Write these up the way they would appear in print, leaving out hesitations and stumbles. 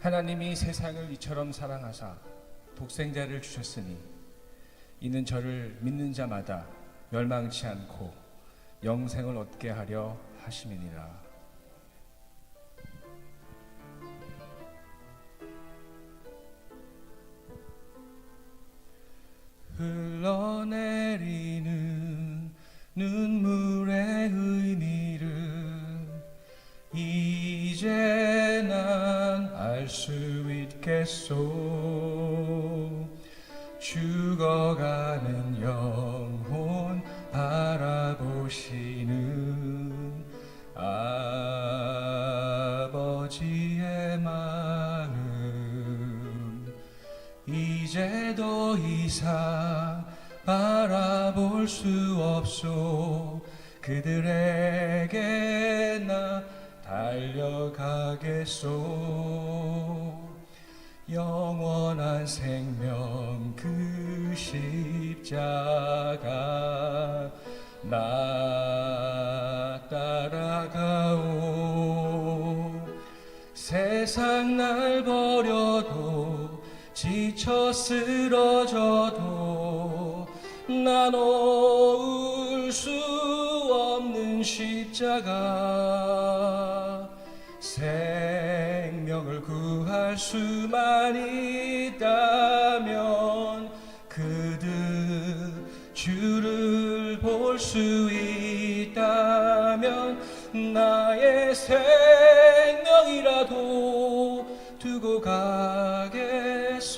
하나님이 세상을 이처럼 사랑하사 독생자를 주셨으니 이는 저를 믿는 자마다 멸망치 않고 영생을 얻게 하려 하심이니라. 흘러내리는 눈물의 의미를 이제 난 알 수 있겠소. 죽어가는 영혼 바라보시는 아버지의 마음, 이제 더 이상 바라볼 수 없소. 그들에게 나 달려가겠소. 영원한 생명 그 십자가 나 따라가오. 세상 날 버려도 지쳐 쓰러져도 나 놓을 수 없는 십자가. 생명을 구할 수만 있다면 그들 주를 볼 수 있다면 나의 생명이라도 두고 가겠소.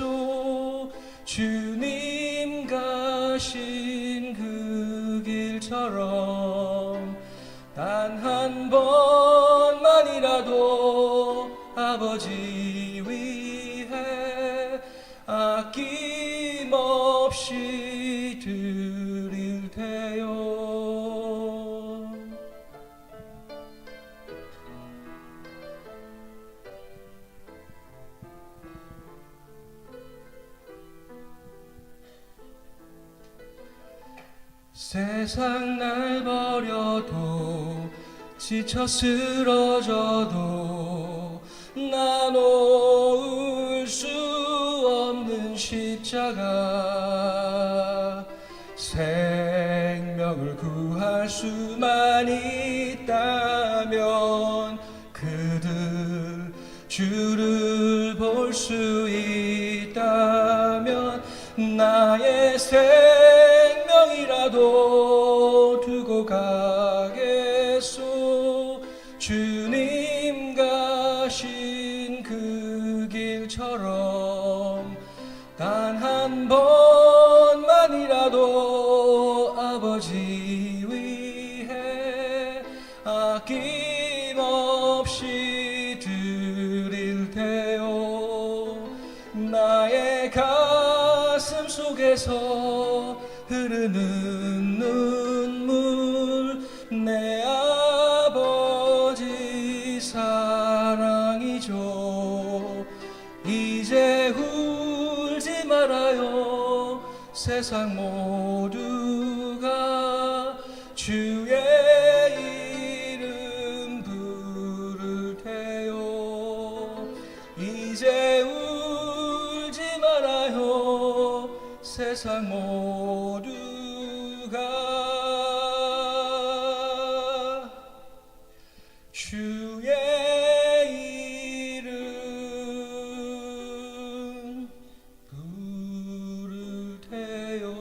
주님 가신 그 길처럼 단 한 번만이라도 아버지 위해 아낌없이 드릴 테요. 세상 날 버려도 지쳐 쓰러져도 나 놓을 수 없는 십자가. 생명을 구할 수만 있다면 그들 주를 볼 수 있다면 나의 생명이라도 두고 가겠소. 주님 가신 그 길처럼 단 한 번만이라도 아버지 위해 아낌없이 드릴 테요. 나의 가슴 속에서 흐르는 눈물 내 아버지 사랑이죠. 이제 울지 말아요. 세상 모두가 주의 이름 부를 테요. 이제 울지 말아요. 세상 모두가 주의 이름 부를 테요.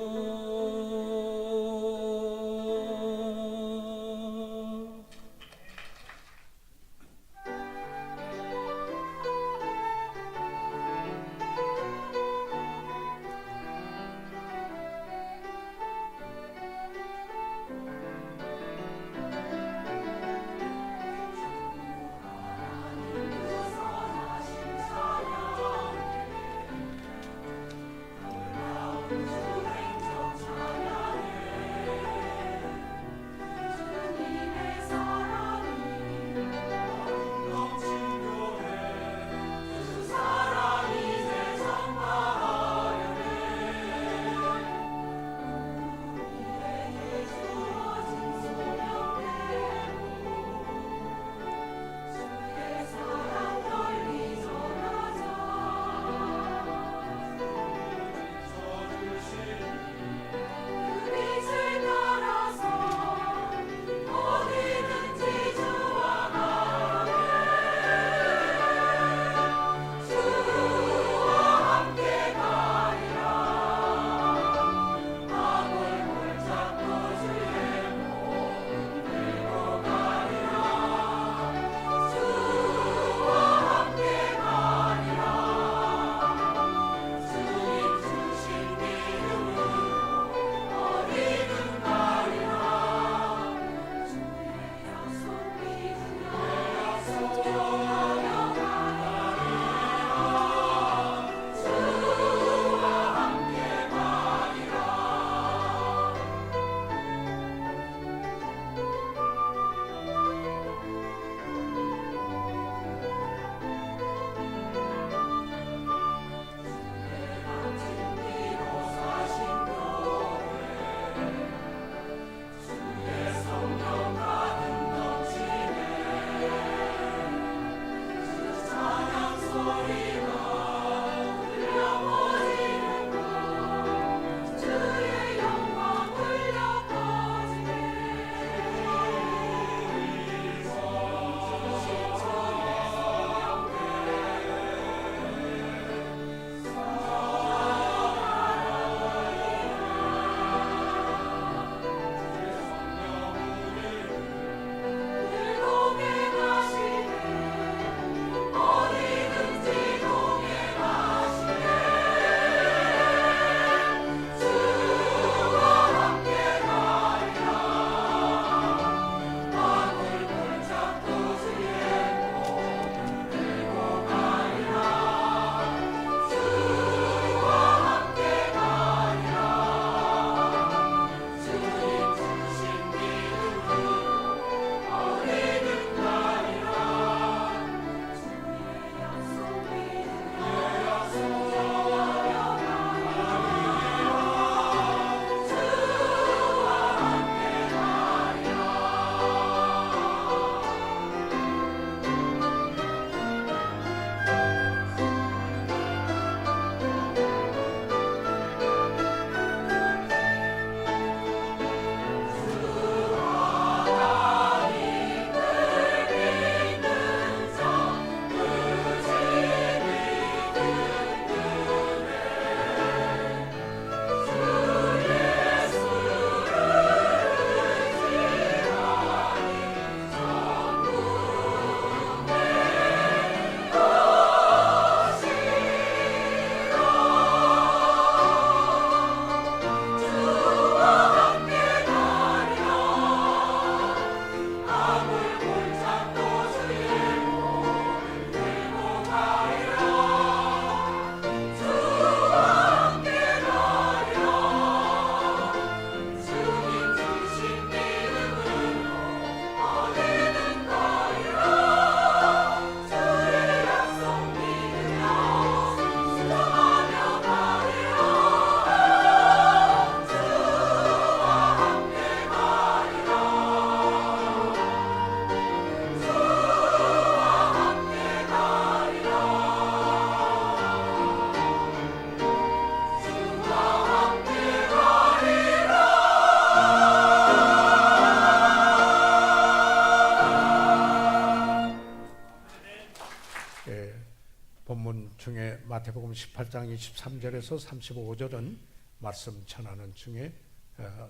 마태복음 18장 23절에서 35절은 말씀 전하는 중에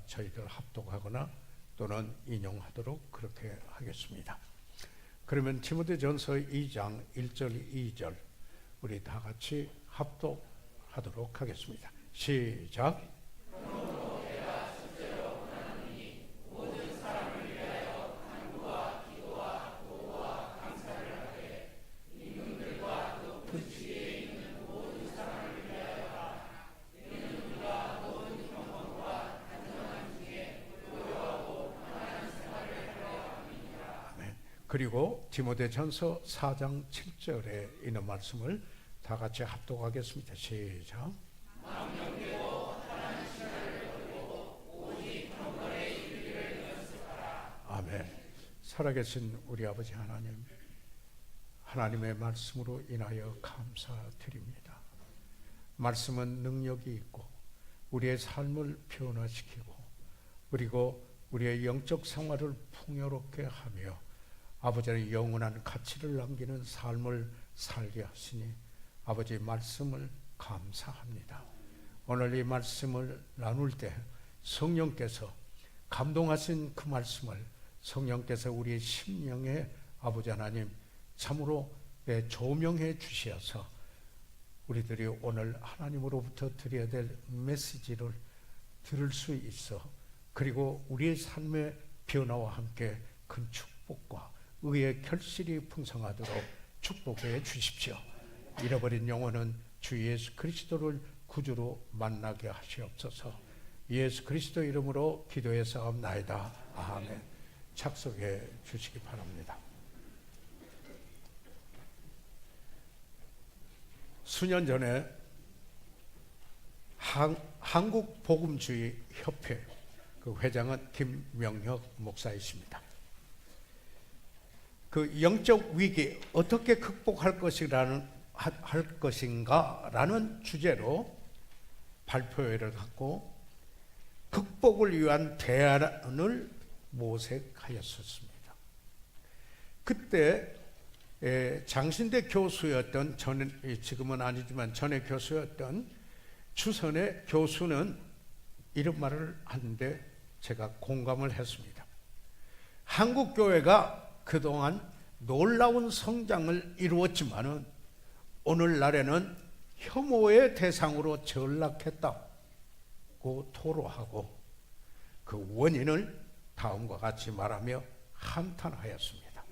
저희들 합독하거나 또는 인용하도록 그렇게 하겠습니다. 그러면 디모데전서 2장 1절 2절 우리 다 같이 합독하도록 하겠습니다. 시작. 그리고 디모데전서 4장 7절에 있는 말씀을 다 같이 합독하겠습니다. 시작. 아멘. 살아계신 우리 아버지 하나님, 하나님의 말씀으로 인하여 감사드립니다. 말씀은 능력이 있고 우리의 삶을 변화시키고 그리고 우리의 영적 생활을 풍요롭게 하며 아버지의 영원한 가치를 남기는 삶을 살게 하시니 아버지의 말씀을 감사합니다. 오늘 이 말씀을 나눌 때 성령께서 감동하신 그 말씀을 성령께서 우리의 심령에 아버지 하나님 참으로 조명해 주셔서 우리들이 오늘 하나님으로부터 드려야 될 메시지를 들을 수 있어 그리고 우리의 삶의 변화와 함께 큰 축복과 의의 결실이 풍성하도록 축복해 주십시오. 잃어버린 영혼은 주 예수 그리스도를 구주로 만나게 하시옵소서. 예수 그리스도 이름으로 기도해 사옵나이다. 아멘. 착석해 주시기 바랍니다. 수년 전에 한국복음주의 협회 그 회장은 김명혁 목사이십니다. 그 영적 위기 어떻게 극복할 것인가라는 주제로 발표회를 갖고 극복을 위한 대안을 모색하였었습니다. 그때 장신대 교수였던 지금은 아니지만 전에 교수였던 주선의 교수는 이런 말을 하는데 제가 공감을 했습니다. 한국 교회가 그동안 놀라운 성장을 이루었지만은 오늘날에는 혐오의 대상으로 전락했다고 토로하고 그 원인을 다음과 같이 말하며 한탄하였습니다.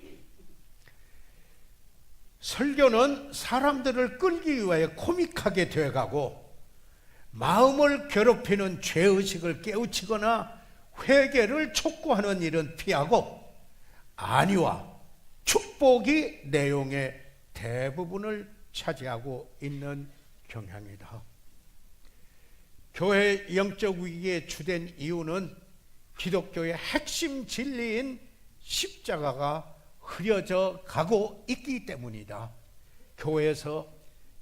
설교는 사람들을 끌기 위하여 코믹하게 되어가고 마음을 괴롭히는 죄의식을 깨우치거나 회개를 촉구하는 일은 피하고 안위와 축복이 내용의 대부분을 차지하고 있는 경향이다. 교회 영적 위기의 주된 이유는 기독교의 핵심 진리인 십자가가 흐려져 가고 있기 때문이다. 교회에서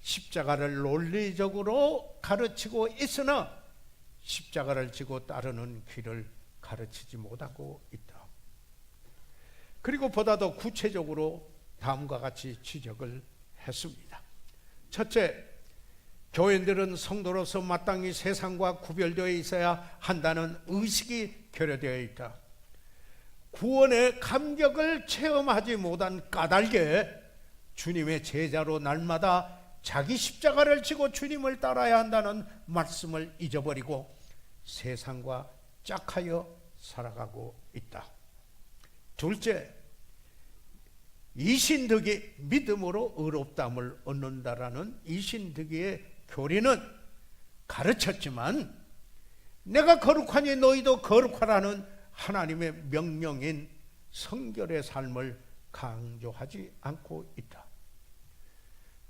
십자가를 논리적으로 가르치고 있으나 십자가를 지고 따르는 길을 가르치지 못하고 있다. 그리고 보다 더 구체적으로 다음과 같이 지적을 했습니다. 첫째, 교인들은 성도로서 마땅히 세상과 구별되어 있어야 한다는 의식이 결여되어 있다. 구원의 감격을 체험하지 못한 까닭에 주님의 제자로 날마다 자기 십자가를 지고 주님을 따라야 한다는 말씀을 잊어버리고 세상과 짝하여 살아가고 있다. 둘째, 이신득이 믿음으로 의롭다함을 얻는다라는 이신득의 교리는 가르쳤지만 내가 거룩하니 너희도 거룩하라는 하나님의 명령인 성결의 삶을 강조하지 않고 있다.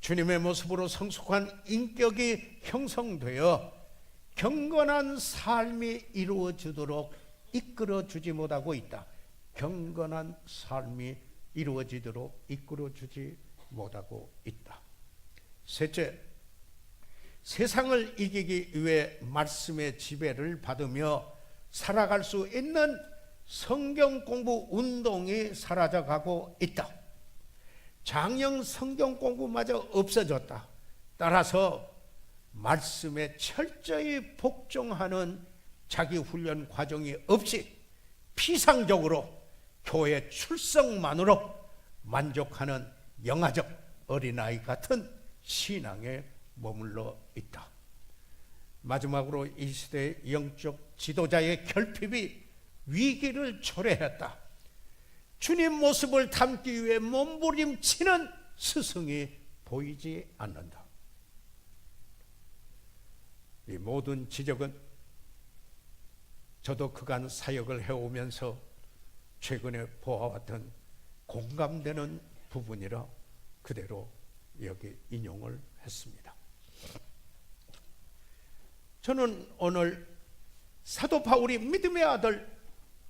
주님의 모습으로 성숙한 인격이 형성되어 경건한 삶이 이루어지도록 이끌어주지 못하고 있다. 경건한 삶이 이루어지도록 이끌어주지 못하고 있다. 셋째, 세상을 이기기 위해 말씀의 지배를 받으며 살아갈 수 있는 성경 공부 운동이 사라져가고 있다. 장영 성경 공부마저 없어졌다. 따라서 말씀에 철저히 복종하는 자기 훈련 과정이 없이 피상적으로 교회 출석만으로 만족하는 영아적 어린아이 같은 신앙에 머물러 있다. 마지막으로 이 시대의 영적 지도자의 결핍이 위기를 초래했다. 주님 모습을 담기 위해 몸부림치는 스승이 보이지 않는다. 이 모든 지적은 저도 그간 사역을 해오면서 최근에 보아왔던 공감되는 부분이라 그대로 여기 인용을 했습니다. 저는 오늘 사도 바울이 믿음의 아들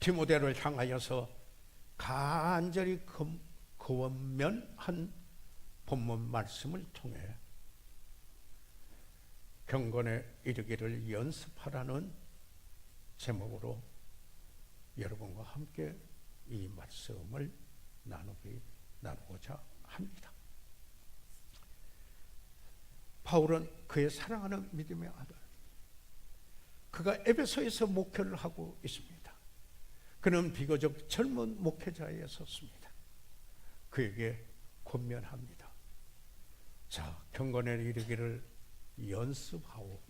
디모데를 향하여서 간절히 권면한 본문 말씀을 통해 경건에 이르기를 연습하라는 제목으로 여러분과 함께 이 말씀을 나누고자 합니다. 바울은 그의 사랑하는 믿음의 아들, 그가 에베소에서 목회를 하고 있습니다. 그는 비교적 젊은 목회자에 섰습니다. 그에게 권면합니다. 자, 경건에 이르기를 연습하오,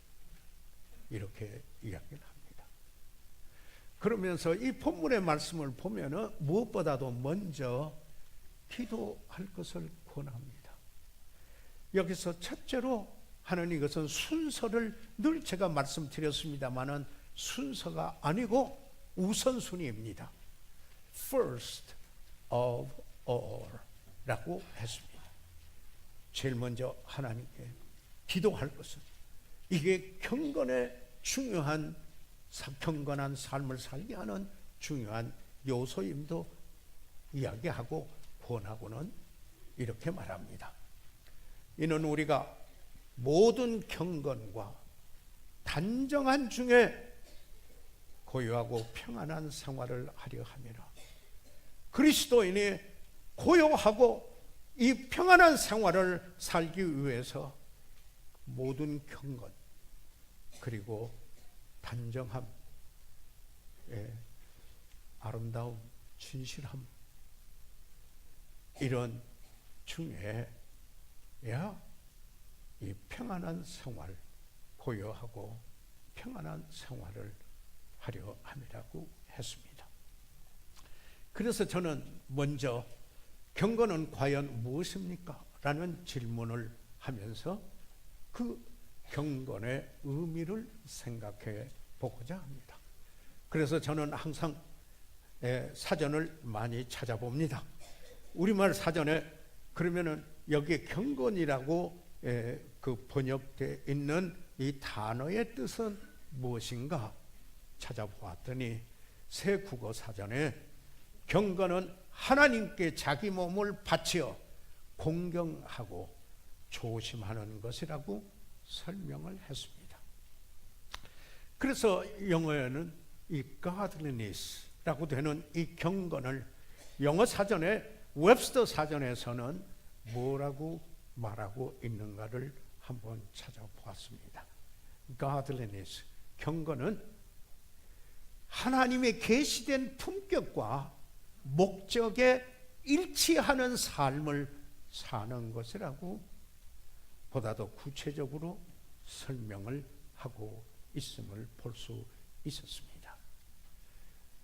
이렇게 이야기를 합니다. 그러면서 이 본문의 말씀을 보면은 무엇보다도 먼저 기도할 것을 권합니다. 여기서 첫째로 하는 이것은 순서를 늘 제가 말씀드렸습니다마는 순서가 아니고 우선순위입니다. First of all 라고 했습니다. 제일 먼저 하나님께 기도할 것은, 이게 경건의 중요한, 경건한 삶을 살게 하는 중요한 요소임도 이야기하고 권하고는 이렇게 말합니다. 이는 우리가 모든 경건과 단정한 중에 고요하고 평안한 생활을 하려 함이라. 그리스도인이 고요하고 이 평안한 생활을 살기 위해서 모든 경건 그리고 단정함, 아름다움, 진실함, 이런 중에 이 평안한 생활, 고요하고 평안한 생활을 하려 함이라고 했습니다. 그래서 저는 먼저 경건은 과연 무엇입니까? 라는 질문을 하면서 그 경건의 의미를 생각해 보고자 합니다. 그래서 저는 항상 사전을 많이 찾아봅니다. 우리말 사전에 그러면은 여기에 경건이라고 그 번역되어 있는 이 단어의 뜻은 무엇인가 찾아보았더니 새 국어 사전에 경건은 하나님께 자기 몸을 바치어 공경하고 조심하는 것이라고 설명을 했습니다. 그래서 영어에는 이 godliness라고 되는 이 경건을 영어 사전에 웹스터 사전에서는 뭐라고 말하고 있는가를 한번 찾아보았습니다. godliness, 경건은 하나님의 계시된 품격과 목적에 일치하는 삶을 사는 것이라고 보다도 구체적으로 설명을 하고 있음을 볼 수 있었습니다.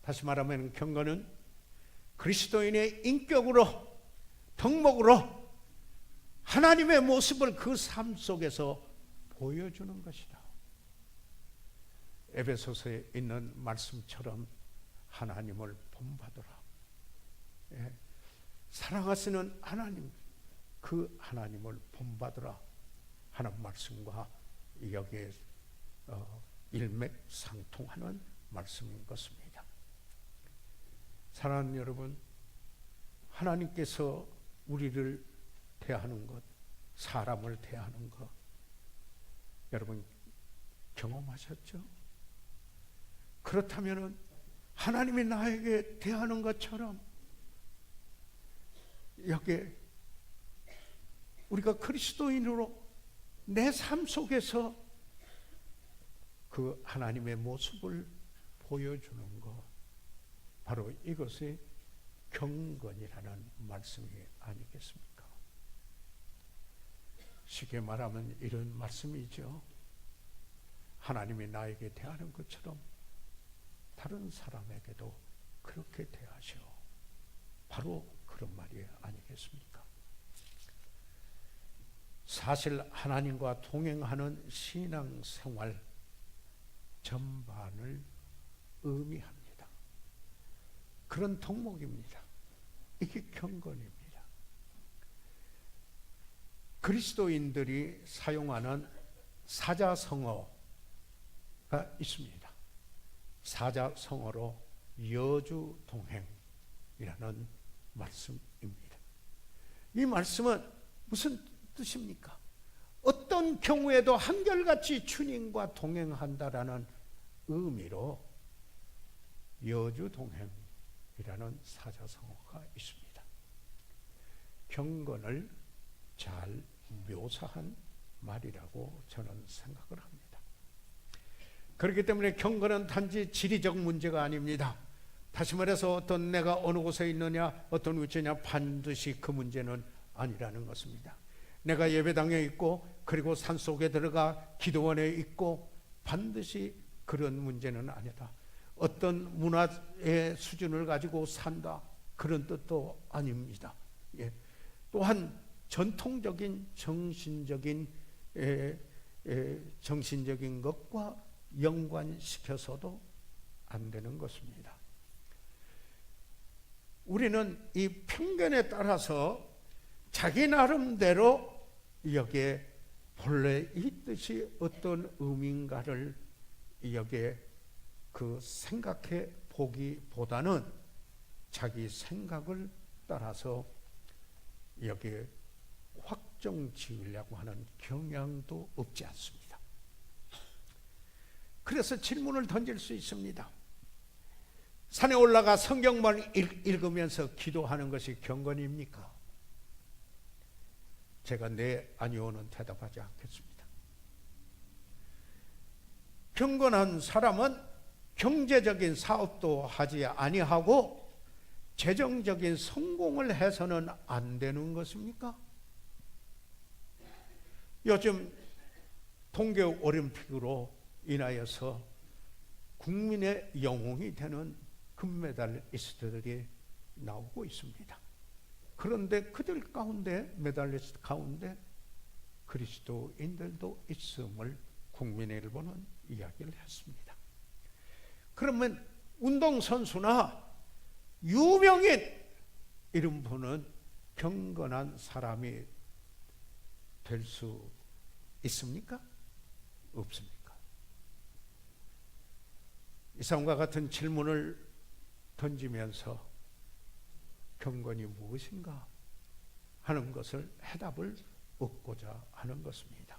다시 말하면 경건은 그리스도인의 인격으로, 덕목으로 하나님의 모습을 그 삶 속에서 보여주는 것이다. 에베소서에 있는 말씀처럼 하나님을 본받으라. 사랑하시는 하나님, 그 하나님을 본받으라 하는 말씀과 여기에 일맥상통하는 말씀인 것입니다. 사랑하는 여러분, 하나님께서 우리를 대하는 것, 사람을 대하는 것, 여러분 경험하셨죠? 그렇다면 하나님이 나에게 대하는 것처럼 여기에 우리가 그리스도인으로 내 삶 속에서 그 하나님의 모습을 보여주는 것, 바로 이것이 경건이라는 말씀이 아니겠습니까? 쉽게 말하면 이런 말씀이죠. 하나님이 나에게 대하는 것처럼 다른 사람에게도 그렇게 대하시오. 바로 그런 말이 아니겠습니까? 사실 하나님과 동행하는 신앙생활 전반을 의미합니다. 그런 덕목입니다. 이게 경건입니다. 그리스도인들이 사용하는 사자성어가 있습니다. 사자성어로 여주동행이라는 말씀입니다. 이 말씀은 무슨 뜻입니까? 어떤 경우에도 한결같이 주님과 동행한다라는 의미로 여주동행이라는 사자성어가 있습니다. 경건을 잘 묘사한 말이라고 저는 생각을 합니다. 그렇기 때문에 경건은 단지 지리적 문제가 아닙니다. 다시 말해서 어떤 내가 어느 곳에 있느냐, 어떤 위치냐, 반드시 그 문제는 아니라는 것입니다. 내가 예배당에 있고 그리고 산속에 들어가 기도원에 있고 반드시 그런 문제는 아니다. 어떤 문화의 수준을 가지고 산다, 그런 뜻도 아닙니다. 예. 또한 전통적인 정신적인 것과 연관시켜서도 안 되는 것입니다. 우리는 이 편견에 따라서 자기 나름대로 여기에 본래 이 뜻이 어떤 의미인가를 여기에 그 생각해 보기보다는 자기 생각을 따라서 여기에 확정 지으려고 하는 경향도 없지 않습니다. 그래서 질문을 던질 수 있습니다. 산에 올라가 성경만 읽으면서 기도하는 것이 경건입니까? 제가 네, 아니오는 대답하지 않겠습니다. 경건한 사람은 경제적인 사업도 하지 아니하고 재정적인 성공을 해서는 안 되는 것입니까? 요즘 동계올림픽으로 인하여서 국민의 영웅이 되는 금메달리스트들이 나오고 있습니다. 그런데 그들 가운데, 메달리스트 가운데 그리스도인들도 있음을 국민일보는 이야기를 했습니다. 그러면 운동선수나 유명인 이런 분은 경건한 사람이 될 수 있습니까? 없습니까? 이상과 같은 질문을 던지면서 경건이 무엇인가 하는 것을 해답을 얻고자 하는 것입니다.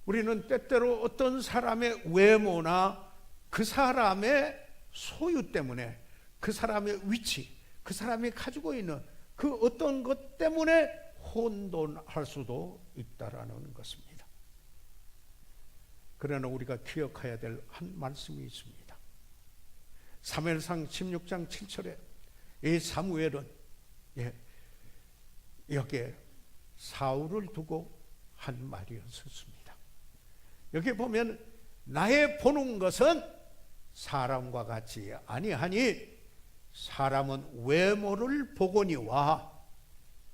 우리는 때때로 어떤 사람의 외모나 그 사람의 소유 때문에, 그 사람의 위치, 그 사람이 가지고 있는 그 어떤 것 때문에 혼돈할 수도 있다라는 것입니다. 그러나 우리가 기억해야 될 한 말씀이 있습니다. 사무엘상 16장 7절에 이 사무엘은 여기에 사울을 두고 한 말이었습니다. 여기 보면 나의 보는 것은 사람과 같이 아니하니 사람은 외모를 보거니와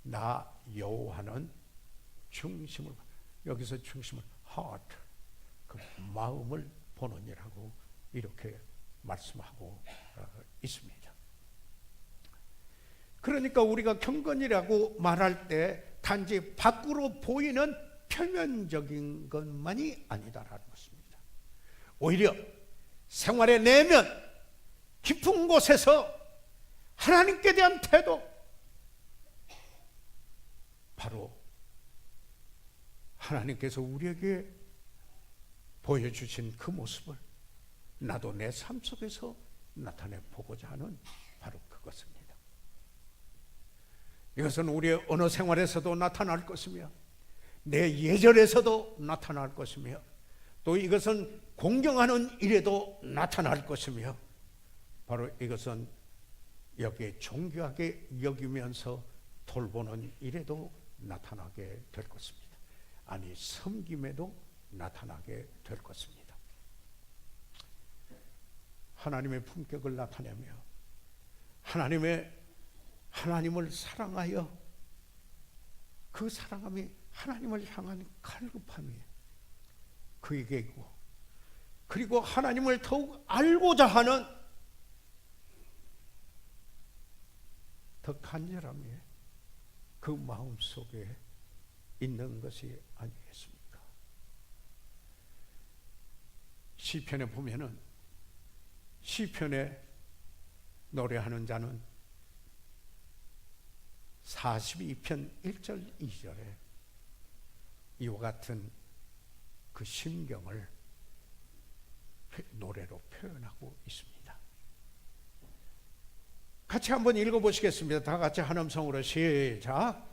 나 여호와는 중심을, 여기서 중심을 heart, 그 마음을 보느니라고 이렇게 말씀하고 있습니다. 그러니까 우리가 경건이라고 말할 때 단지 밖으로 보이는 표면적인 것만이 아니다라는 것입니다. 오히려 생활의 내면 깊은 곳에서 하나님께 대한 태도, 바로 하나님께서 우리에게 보여주신 그 모습을 나도 내 삶 속에서 나타내 보고자 하는 바로 그것입니다. 이것은 우리의 언어 생활에서도 나타날 것이며 내 예절에서도 나타날 것이며 또 이것은 공경하는 일에도 나타날 것이며 바로 이것은 여기에 존귀하게 여기면서 돌보는 일에도 나타나게 될 것입니다. 아니 섬김에도 나타나게 될 것입니다. 하나님의 품격을 나타내며 하나님을 사랑하여 그 사랑함이 하나님을 향한 갈급함이 그에게 있고 그리고 하나님을 더욱 알고자 하는 더 간절함이 그 마음속에 있는 것이 아니겠습니까? 시편에 보면은 시편에 노래하는 자는 42편 1절 2절에 이와 같은 그 심경을 노래로 표현하고 있습니다. 같이 한번 읽어보시겠습니다. 다 같이 한 음성으로 시작.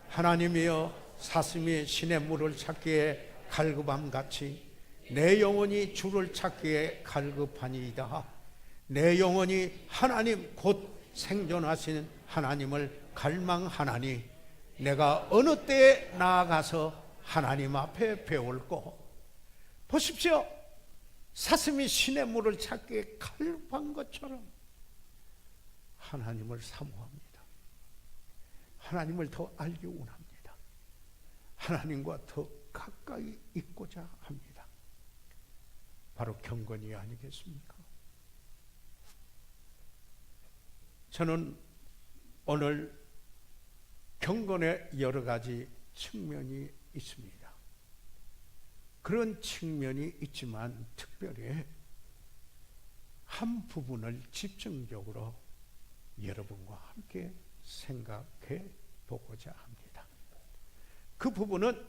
하나님이여 사슴이 신의 물을 찾기에 갈급함같이 내 영혼이 주를 찾기에 갈급하니이다. 내 영혼이 하나님 곧 생존하시는 하나님을 갈망하나니 내가 어느 때에 나아가서 하나님 앞에 배울꼬. 보십시오. 사슴이 신의 물을 찾기에 갈급한 것처럼 하나님을 사모합니다. 하나님을 더 알기 원합니다. 하나님과 더 가까이 있고자 합니다. 바로 경건이 아니겠습니까? 저는 오늘 경건의 여러 가지 측면이 있습니다. 그런 측면이 있지만 특별히 한 부분을 집중적으로 여러분과 함께 생각해 보고자 합니다. 그 부분은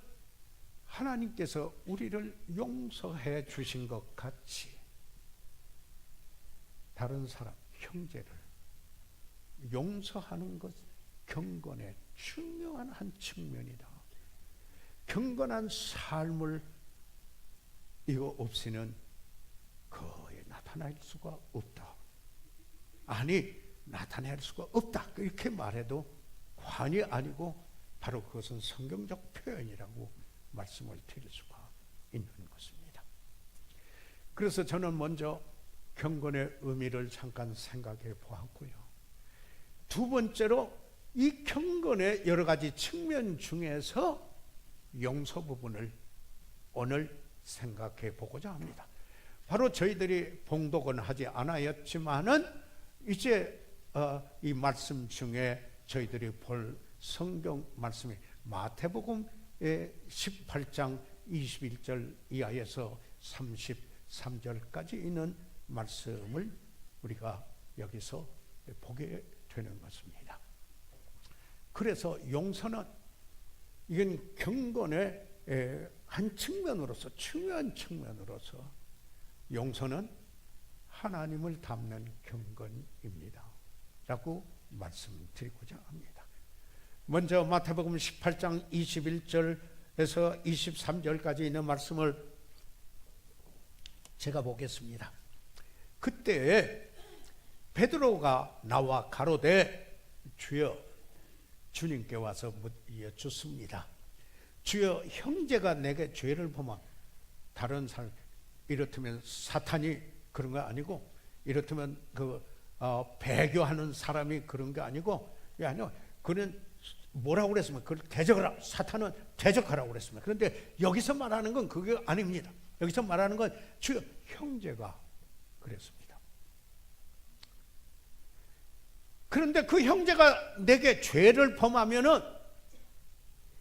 하나님께서 우리를 용서해 주신 것 같이 다른 사람, 형제를 용서하는 것 경건의 중요한 한 측면이다. 경건한 삶을 이거 없이는 거의 나타날 수가 없다. 아니 나타낼 수가 없다. 이렇게 말해도 과언이 아니고 바로 그것은 성경적 표현이라고 말씀을 드릴 수가 있는 것입니다. 그래서 저는 먼저 경건의 의미를 잠깐 생각해 보았고요. 두 번째로 이 경건의 여러 가지 측면 중에서 용서 부분을 오늘 생각해 보고자 합니다. 바로 저희들이 봉독은 하지 않았지만은 이제 이 말씀 중에 저희들이 볼 성경 말씀이 마태복음 18장 21절 이하에서 33절까지 있는 말씀을 우리가 여기서 보게 되는 것입니다. 그래서 용서는 이건 경건의 한 측면으로서 중요한 측면으로서 용서는 하나님을 닮는 경건입니다 라고 말씀드리고자 합니다. 먼저 마태복음 18장 21절에서 23절까지 있는 말씀을 제가 보겠습니다. 그때 베드로가 나와 가로되 주여, 주님께 와서 여쭙습니다. 주여, 형제가 내게 죄를 범하 다른 사람, 이렇다면 사탄이 그런 거 아니고, 이렇다면 배교하는 사람이 그런 게 아니고, 아니요, 그는 뭐라고 그랬습니까? 그걸 대적하라. 사탄은 대적하라고 그랬습니다. 그런데 여기서 말하는 건 그게 아닙니다. 여기서 말하는 건 주여, 형제가 그랬습니다. 그런데 그 형제가 내게 죄를 범하면은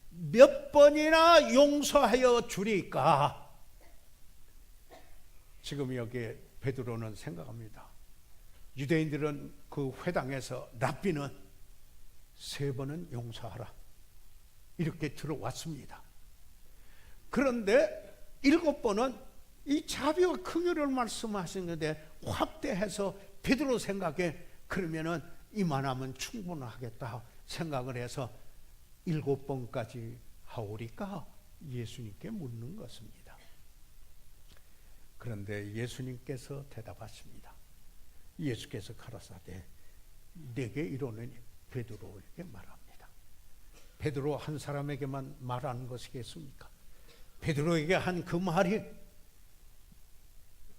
몇 번이나 용서하여 주리까? 지금 여기에 베드로는 생각합니다. 유대인들은 그 회당에서 랍비는 3번은 용서하라 이렇게 들어왔습니다. 그런데 7번은 이 자비와 긍휼을 말씀하시는데 확대해서 베드로 생각에 그러면은 이만하면 충분하겠다 생각을 해서 7번까지 하오리까 예수님께 묻는 것입니다. 그런데 예수님께서 대답하십니다. 예수께서 가라사대 내게 이르노니 베드로에게 말합니다. 베드로 한 사람에게만 말하는 것이겠습니까? 베드로에게 한 그 말이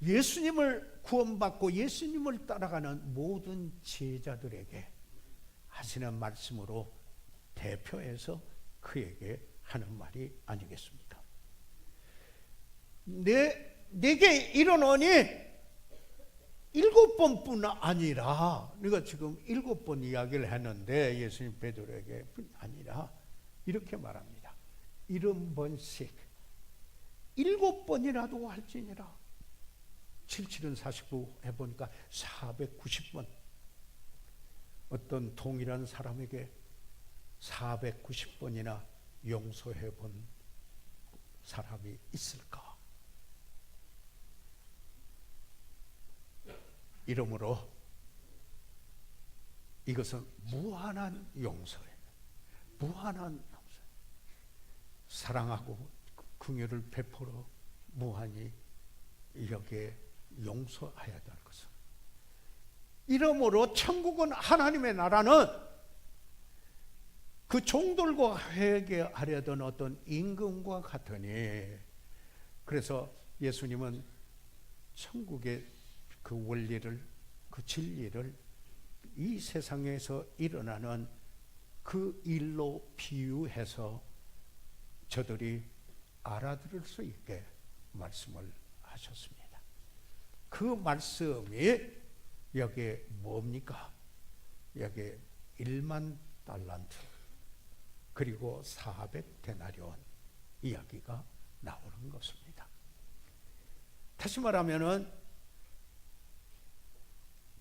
예수님을 구원받고 예수님을 따라가는 모든 제자들에게 하시는 말씀으로 대표해서 그에게 하는 말이 아니겠습니까? 내게 이르노니 7번뿐 아니라, 내가 지금 7번 이야기를 했는데 예수님 베드로에게 아니라 이렇게 말합니다. 70번씩 7번이라도 할지니라. 77은 49 해보니까 490번. 어떤 동일한 사람에게 490번이나 용서해 본 사람이 있을까? 이러므로 이것은 무한한 용서예요. 무한한 용서. 사랑하고 긍휼을 베풀어 무한히 여기에 용서해야 될 것은, 이러므로 천국은, 하나님의 나라는 그 종들과 회개하려던 어떤 임금과 같으니, 그래서 예수님은 천국의 그 원리를, 그 진리를 이 세상에서 일어나는 그 일로 비유해서 저들이 알아들을 수 있게 말씀을 하셨습니다. 그 말씀이 여기에 뭡니까? 여기에 1만 달란트 그리고 400데나리온 이야기가 나오는 것입니다. 다시 말하면은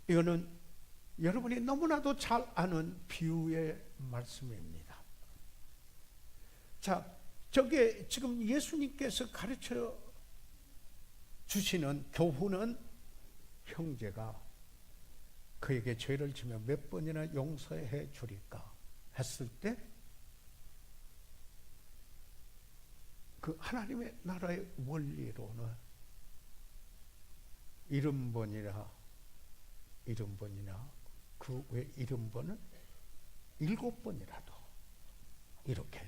이거는 여러분이 너무나도 잘 아는 비유의 말씀입니다. 자, 저게 지금 예수님께서 가르쳐 주시는 교훈은, 형제가 그에게 죄를 지면 몇 번이나 용서해 주리까 했을 때 그 하나님의 나라의 원리로는 70번이나 그 외 70번은 7번이라도 이렇게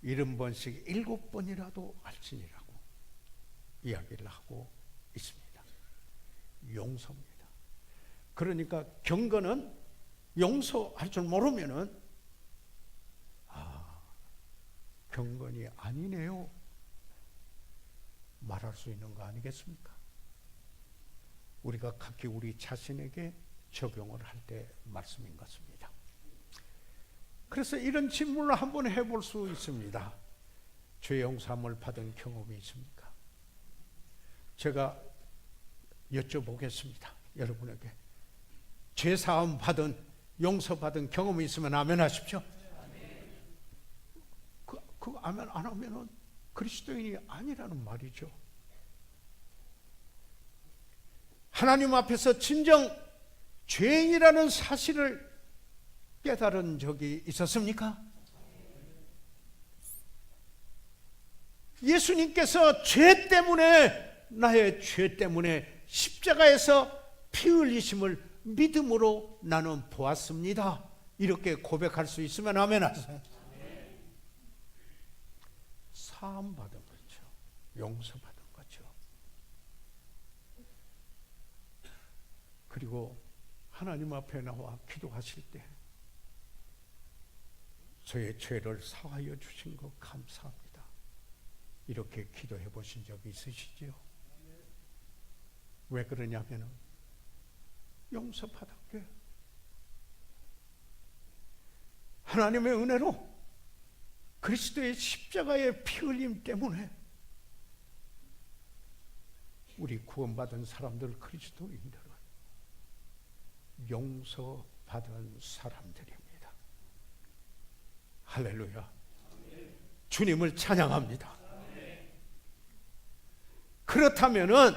70번씩 7번이라도 할지니라고 이야기를 하고 있습니다. 용서입니다. 그러니까 경건은 용서할 줄 모르면은 경건이 아니네요 말할 수 있는 거 아니겠습니까? 우리가 각기 우리 자신에게 적용을 할 때 말씀인 것입니다. 그래서 이런 질문을 한번 해볼 수 있습니다. 죄 용서함을 받은 경험이 있습니까? 제가 여쭤보겠습니다. 여러분에게 죄 사함 받은, 용서 받은 경험이 있으면 아멘 하십시오. 그 아멘 안 하면은 그리스도인이 아니라는 말이죠. 하나님 앞에서 진정 죄인이라는 사실을 깨달은 적이 있었습니까? 예수님께서 죄 때문에, 나의 죄 때문에 십자가에서 피 흘리심을 믿음으로 나는 보았습니다. 이렇게 고백할 수 있으면 아멘 하세요. 사함 받은 거죠. 용서 받은 거죠. 그리고 하나님 앞에 나와 기도하실 때 저의 죄를 사하여 주신 것 감사합니다. 이렇게 기도해 보신 적이 있으시죠? 왜 그러냐면은 용서받았게 하나님의 은혜로 그리스도의 십자가의 피 흘림 때문에 우리 구원받은 사람들, 그리스도인들은 용서받은 사람들입니다. 할렐루야. 주님을 찬양합니다. 그렇다면은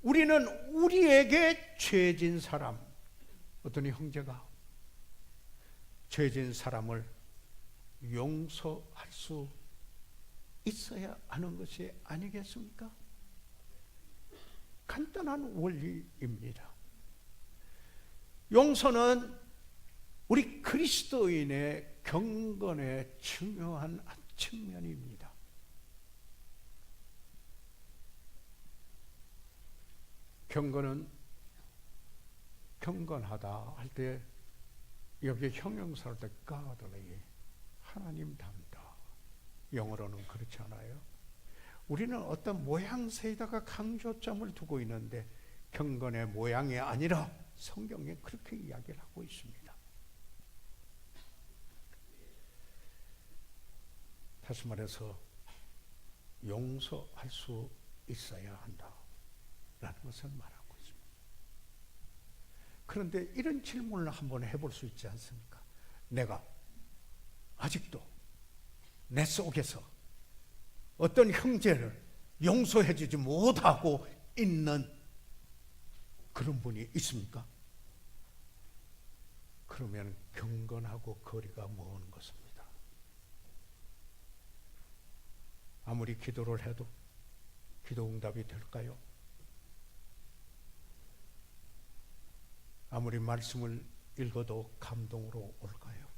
우리는 우리에게 죄진 사람, 어떤 형제가 죄진 사람을 용서할 수 있어야 하는 것이 아니겠습니까? 간단한 원리입니다. 용서는 우리 그리스도인의 경건의 중요한 측면입니다. 경건은 경건하다 할 때 여기 형용사로 때 godly, 하나님 닮다. 영어로는 그렇지 않아요. 우리는 어떤 모양새에다가 강조점을 두고 있는데 경건의 모양이 아니라 성경에 그렇게 이야기를 하고 있습니다. 다시 말해서 용서할 수 있어야 한다라는 것을 말하고 있습니다. 그런데 이런 질문을 한번 해볼 수 있지 않습니까? 내가 아직도 내 속에서 어떤 형제를 용서해주지 못하고 있는 그런 분이 있습니까? 그러면 경건하고 거리가 먼 것입니다. 아무리 기도를 해도 기도 응답이 될까요? 아무리 말씀을 읽어도 감동으로 올까요?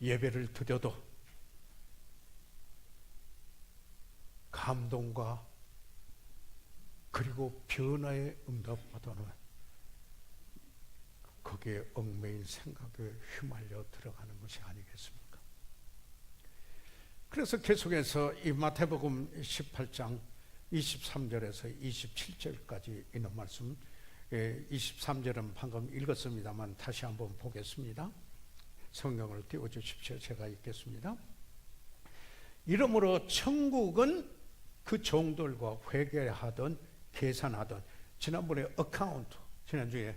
예배를 드려도 감동과 그리고 변화의 응답보다는 거기에 얽매인 생각에 휘말려 들어가는 것이 아니겠습니까? 그래서 계속해서 이 마태복음 18장 23절에서 27절까지 있는 말씀, 23절은 방금 읽었습니다만 다시 한번 보겠습니다. 성경을 띄워주십시오. 제가 읽겠습니다. 이러므로 천국은 그 종들과 회개하던 계산하던, 지난번에 어카운트, 지난주에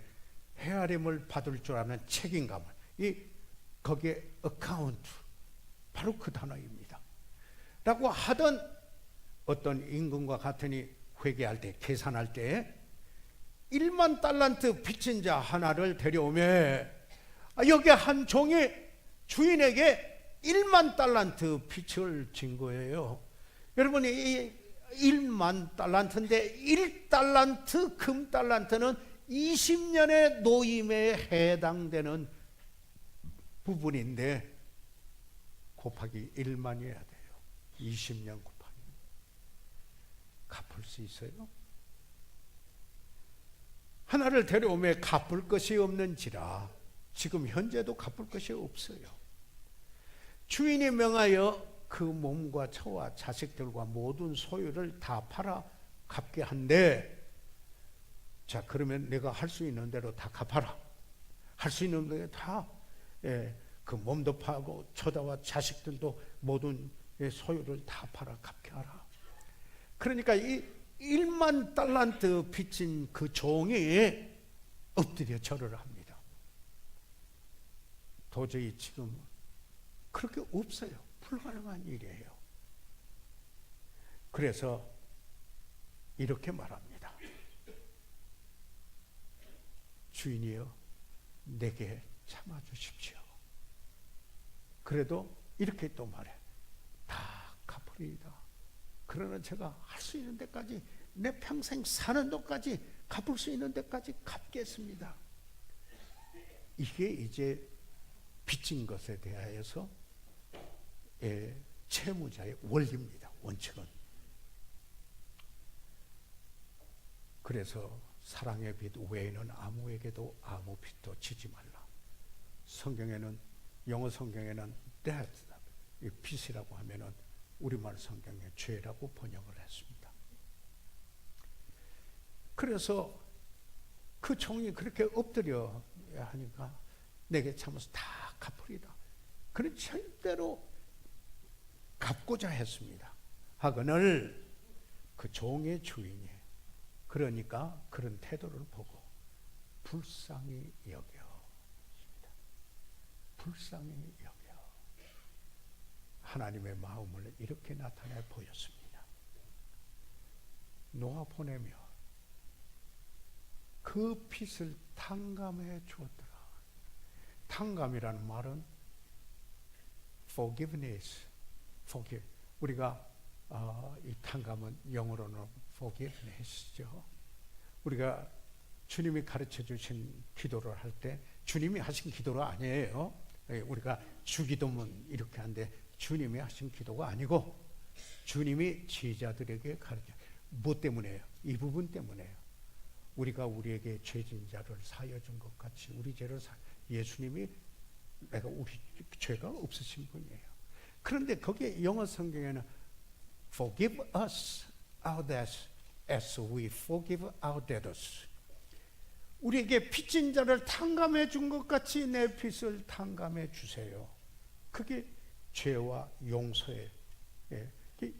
헤아림을 받을 줄 아는 책임감을, 거기에 어카운트, 바로 그 단어입니다. 라고 하던 어떤 임금과 같으니 회개할 때, 계산할 때 1만 달란트 빚진 자 하나를 데려오며, 여기 한 종이 주인에게 1만 달란트 빚을 진 거예요. 여러분이 이 1만 달란트인데 1달란트 금달란트는 20년의 노임에 해당되는 부분인데 곱하기 1만이어야 돼요. 20년 곱하기. 갚을 수 있어요? 하나를 데려오며 갚을 것이 없는지라 지금 현재도 갚을 것이 없어요. 주인이 명하여 그 몸과 처와 자식들과 모든 소유를 다 팔아 갚게 한데, 자 그러면 내가 할 수 있는 대로 다 갚아라. 할 수 있는 게 다, 그 몸도 파고 처자와 자식들도 모든 소유를 다 팔아 갚게 하라. 그러니까 이 1만 달란트 빚진 그 종이 엎드려 절을 합니다. 도저히 지금 그렇게 없어요. 불가능한 일이에요. 그래서 이렇게 말합니다. 주인이여, 내게 참아주십시오. 그래도 이렇게 또 말해. 다 갚으리이다. 그러나 제가 할 수 있는 데까지, 내 평생 사는 데까지, 갚을 수 있는 데까지 갚겠습니다. 이게 이제 빚진 것에 대하여서 채무자의 원리입니다. 원칙은. 그래서 사랑의 빚 외에는 아무에게도 아무 빚도 지지 말라. 성경에는, 영어 성경에는 debt, 이 빚이라고 하면은 우리말 성경에 죄라고 번역을 했습니다. 그래서 그 종이 그렇게 엎드려 하니까 내게 참아서 다 갚으리다. 그는 절대로 갚고자 했습니다. 하거늘 그 종의 주인이, 그러니까 그런 태도를 보고 불쌍히 여겨. 불쌍히 여겨. 하나님의 마음을 이렇게 나타내 보였습니다. 놓아 보내며 그 빚을 탕감해 주었더라. 탕감이라는 말은 forgiveness, forgive. 우리가 이 탕감은 영어로는 forgiveness죠. 우리가 주님이 가르쳐 주신 기도를 할 때 주님이 하신 기도가 아니에요. 우리가 주기도문 이렇게 하는데 주님이 하신 기도가 아니고 주님이 지휘자들에게 가르쳐. 뭐 때문에요? 이 부분 때문에요. 우리가 우리에게 죄진 자를 사하여 준 것 같이 우리 죄를 예수님이 내가 우리 죄가 없으신 분이에요. 그런데 거기에 영어 성경에는 forgive us our debts as we forgive our debtors. 우리에게 빚진 자를 탕감해 준 것 같이 내 빚을 탕감해 주세요. 그게 죄와 용서예요.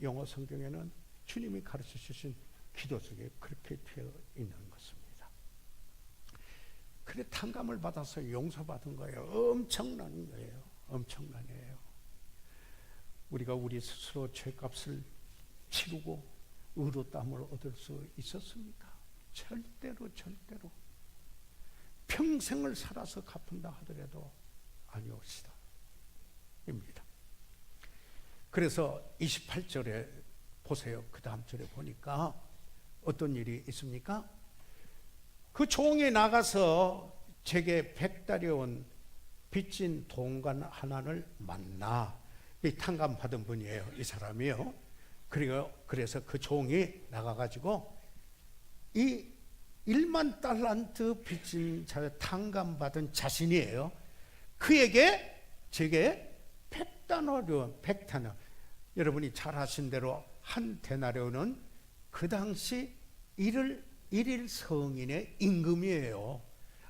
영어 성경에는 주님이 가르쳐 주신 기도 속에 그렇게 되어 있는 것입니다. 그래 탕감을 받아서 용서받은 거예요. 엄청난 거예요. 엄청난 거예요. 우리가 우리 스스로 죄값을 치르고 의롭다함을 얻을 수 있었습니까? 절대로. 평생을 살아서 갚은다 하더라도 아니옵시다. 입니다. 그래서 28절에 보세요. 그 다음 절에 보니까 어떤 일이 있습니까? 그 종이 나가서 제게 100달러온 빚진 동관 하나를 만나. 이 탕감 받은 분이에요. 이 사람이요. 그래서 그 종이 나가가지고 이 1만 달란트 빚진 자 탕감 받은 자신이에요. 그에게 제게 100다나리온. 여러분이 잘 아신 대로 한 데나리온은 그 당시 일일 성인의 임금이에요.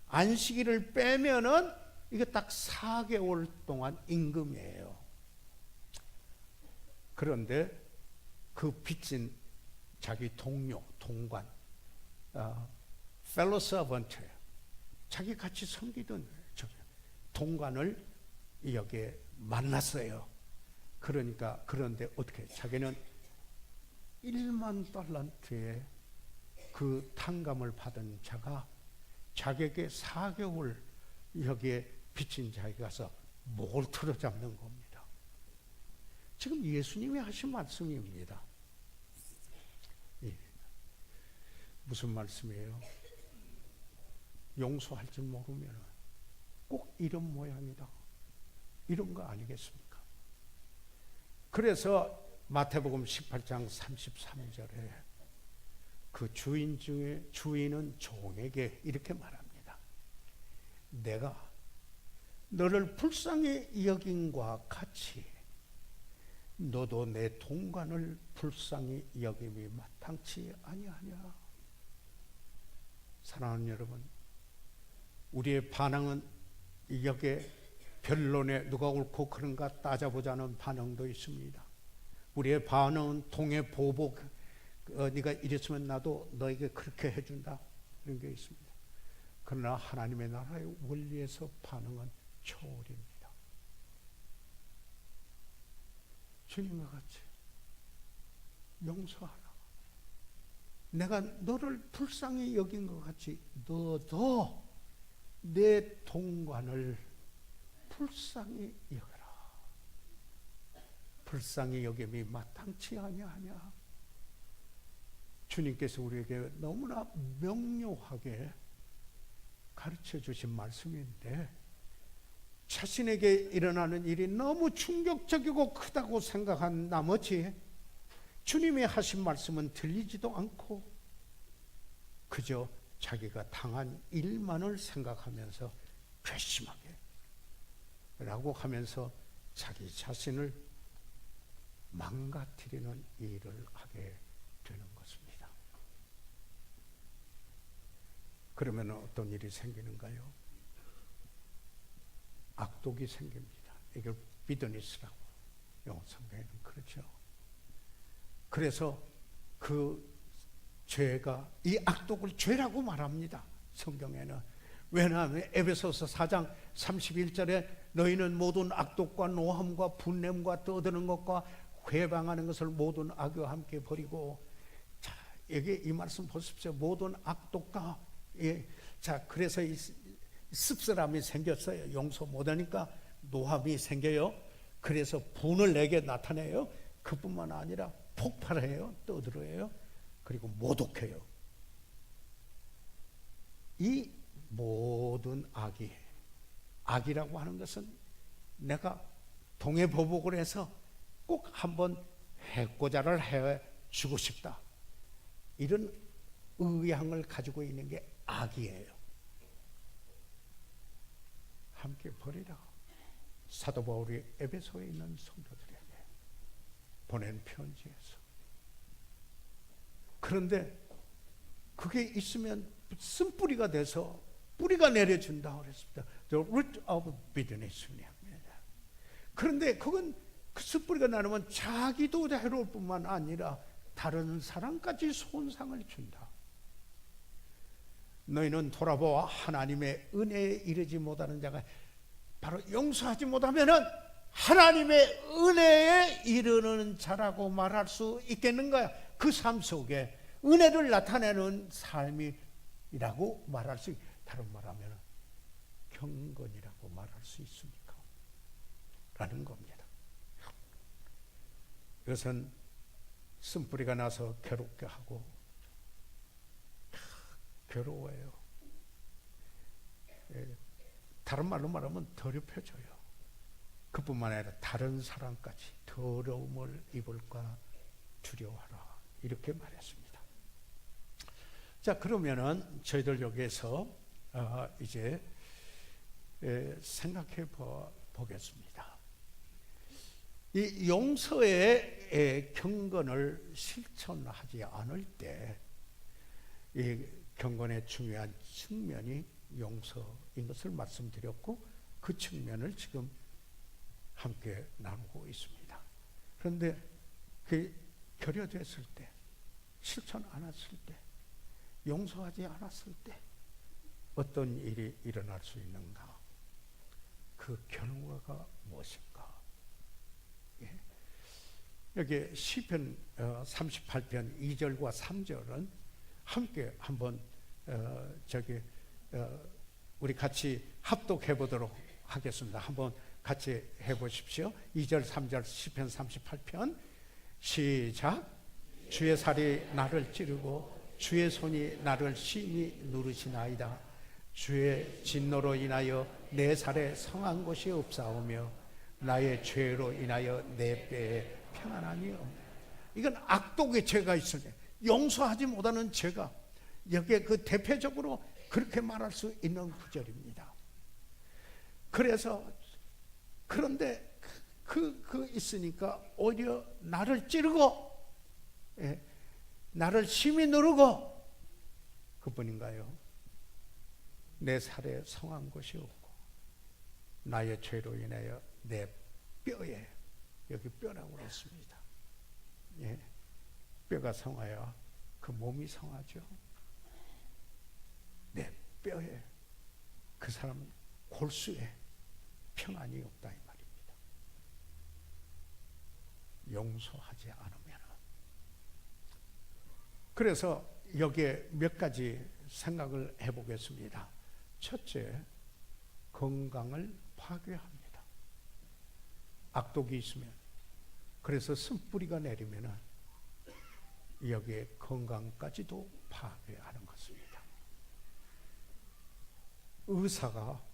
안식일을 빼면은 이게 딱 4개월 동안 임금이에요. 그런데 그 빚진 자기 동료, 동관, fellow servant, 자기 같이 섬기던 동관을 여기에 만났어요. 그런데 어떻게 자기는 1만 달란트의 그 탕감을 받은 자가 자기에게 4개월 여기에 빚진 자에게 가서 목을 틀어잡는 겁니다. 지금 예수님이 하신 말씀입니다. 무슨 말씀이에요? 용서할 줄 모르면 꼭 이런 모양이다. 이런 거 아니겠습니까? 그래서 마태복음 18장 33절에 그 주인 중에 주인은 종에게 이렇게 말합니다. 내가 너를 불쌍히 여김과 같이 너도 내 동관을 불쌍히 여김이 마땅치 아니하냐. 사랑하는 여러분, 우리의 반응은 여기에 변론에 누가 옳고 그른가 따져보자는 반응도 있습니다. 우리의 반응은 동의 보복, 네가 이랬으면 나도 너에게 그렇게 해준다, 이런 게 있습니다. 그러나 하나님의 나라의 원리에서 반응은 초월입니다. 주님과 같이 용서하라. 내가 너를 불쌍히 여긴 것 같이 너도 내 동관을 불쌍히 여겨라. 불쌍히 여김이 마땅치 아니하냐. 주님께서 우리에게 너무나 명료하게 가르쳐 주신 말씀인데 자신에게 일어나는 일이 너무 충격적이고 크다고 생각한 나머지 주님이 하신 말씀은 들리지도 않고 그저 자기가 당한 일만을 생각하면서 괘씸하게 라고 하면서 자기 자신을 망가뜨리는 일을 하게 되는 것입니다. 그러면 어떤 일이 생기는가요? 악독이 생깁니다. 이걸 비드니스라고 영어 성경에는 그렇죠. 그래서 그 죄가 이 악독을 죄라고 말합니다. 성경에는. 왜냐하면 에베소서 4장 31절에 너희는 모든 악독과 노함과 분냄과 떠드는 것과 회방하는 것을 모든 악과 함께 버리고. 자, 여기 이 말씀 보십시오. 모든 악독과 자, 그래서 이 씁쓸함이 생겼어요. 용서 못하니까 노함이 생겨요. 그래서 분을 내게 나타내요. 그뿐만 아니라 폭발해요. 떠들어요. 그리고 모독해요. 이 모든 악이라고 하는 것은 내가 동해보복을 해서 꼭 한번 해코자를 해주고 싶다. 이런 의향을 가지고 있는 게 악이에요. 함께 버리라. 사도 바울이 에베소에 있는 성도들에게 보낸 편지에서. 그런데 그게 있으면 쓴뿌리가 돼서 뿌리가 내려준다고 그랬습니다. The root of bitterness. 그런데 그건 그 쓴뿌리가 나누면 자기도 해로울 뿐만 아니라 다른 사람까지 손상을 준다. 너희는 돌아보아 하나님의 은혜에 이르지 못하는 자가 바로 용서하지 못하면은 하나님의 은혜에 이르는 자라고 말할 수 있겠는가? 그 삶 속에 은혜를 나타내는 삶이라고 말할 수, 다른 말하면 경건이라고 말할 수 있습니까? 라는 겁니다. 이것은 쓴뿌리가 나서 괴롭게 하고 괴로워요. 다른 말로 말하면 더럽혀져요. 그뿐만 아니라 다른 사람까지 더러움을 입을까 두려워하라. 이렇게 말했습니다. 자, 그러면은 저희들 여기에서 이제 생각해 보겠습니다. 이 용서의 경건을 실천하지 않을 때 이 경건의 중요한 측면이 용서인 것을 말씀드렸고, 그 측면을 지금 함께 나누고 있습니다. 그런데 그 결여됐을 때, 실천 안 했을 때, 용서하지 않았을 때 어떤 일이 일어날 수 있는가? 그 결과가 무엇인가? 예. 여기 시편 38편 2절과 3절은 함께 한번 우리 같이 합독해 보도록 하겠습니다. 한번 같이 해보십시오. 2절 3절 시편 38편 시작. 주의 살이 나를 찌르고 주의 손이 나를 심히 누르시나이다. 주의 진노로 인하여 내 살에 성한 곳이 없사오며 나의 죄로 인하여 내 뼈에 평안함이 없네. 이건 악독의 죄가 있을 때, 용서하지 못하는 죄가, 여기에 그 대표적으로 그렇게 말할 수 있는 구절입니다. 그래서 그런데 그 있으니까 오히려 나를 찌르고, 예, 나를 심히 누르고, 그뿐인가요? 내 살에 성한 것이 없고 나의 죄로 인하여 내 뼈에, 여기 뼈라고 했습니다. 예, 뼈가 성하여 그 몸이 성하죠. 내 뼈에, 그 사람 골수에 평안이 없다 이 말입니다. 용서하지 않으면. 그래서 여기에 몇 가지 생각을 해보겠습니다. 첫째, 건강을 파괴합니다. 악독이 있으면, 그래서 쓴뿌리가 내리면은 여기에 건강까지도 파괴하는 것입니다. 의사가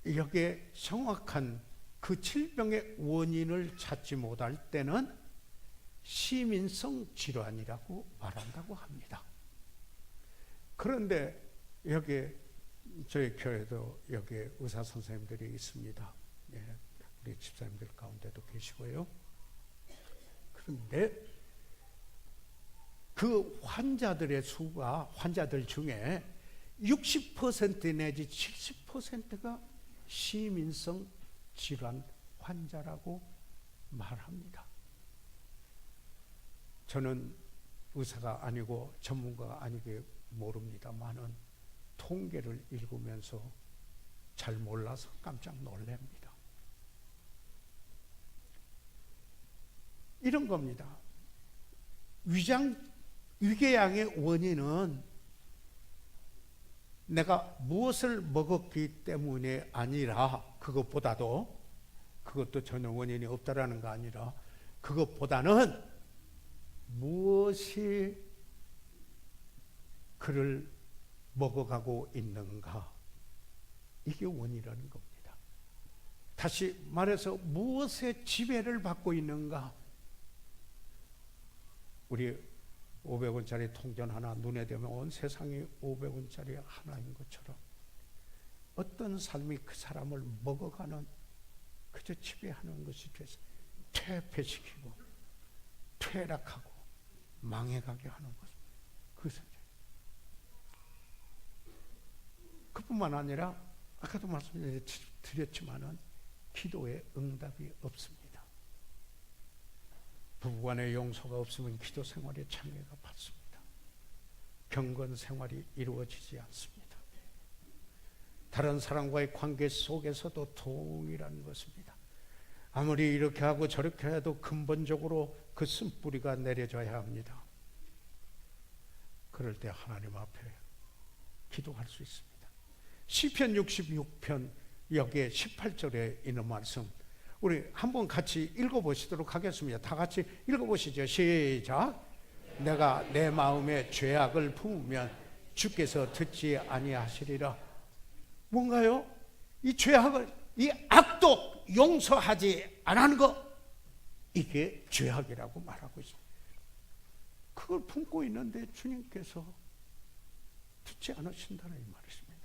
여기에 정확한 그 질병의 원인을 찾지 못할 때는 시민성 질환이라고 말한다고 합니다. 그런데 여기 저희 교회도 여기 의사 선생님들이 있습니다. 예, 우리 집사님들 가운데도 계시고요. 그런데 그 환자들의 수가, 환자들 중에 60% 내지 70%가 시민성 질환 환자라고 말합니다. 저는 의사가 아니고 전문가가 아니기 모릅니다만은 통계를 읽으면서 잘 몰라서 깜짝 놀랍니다. 이런 겁니다. 위궤양의 원인은 내가 무엇을 먹었기 때문에 아니라, 그것보다도 그것도 전혀 원인이 없다라는 거 아니라 그것보다는 무엇이 그를 먹어가고 있는가, 이게 원인이라는 겁니다. 다시 말해서 무엇의 지배를 받고 있는가. 우리 500원짜리 통전 하나 눈에 대면 온 세상이 500원짜리 하나인 것처럼 어떤 삶이 그 사람을 먹어가는, 그저 지배하는 것이 돼서 퇴폐시키고 퇴락하고 망해가게 하는 것입니다. 그것은 그뿐만 아니라 아까도 말씀드렸지만은 기도에 응답이 없습니다. 부부간의 용서가 없으면 기도 생활에 장애가 받습니다. 경건 생활이 이루어지지 않습니다. 다른 사람과의 관계 속에서도 동일한 것입니다. 아무리 이렇게 하고 저렇게 해도 근본적으로 그 쓴뿌리가 내려져야 합니다. 그럴 때 하나님 앞에 기도할 수 있습니다. 시편 66편 여기에 18절에 있는 말씀, 우리 한번 같이 읽어보시도록 하겠습니다. 다 같이 읽어보시죠. 시작. 내가 내 마음에 죄악을 품으면 주께서 듣지 아니하시리라. 뭔가요? 이 죄악을, 이 악도 용서하지 않은 것, 이게 죄악이라고 말하고 있습니다. 그걸 품고 있는데 주님께서 듣지 않으신다는 이 말이십니다.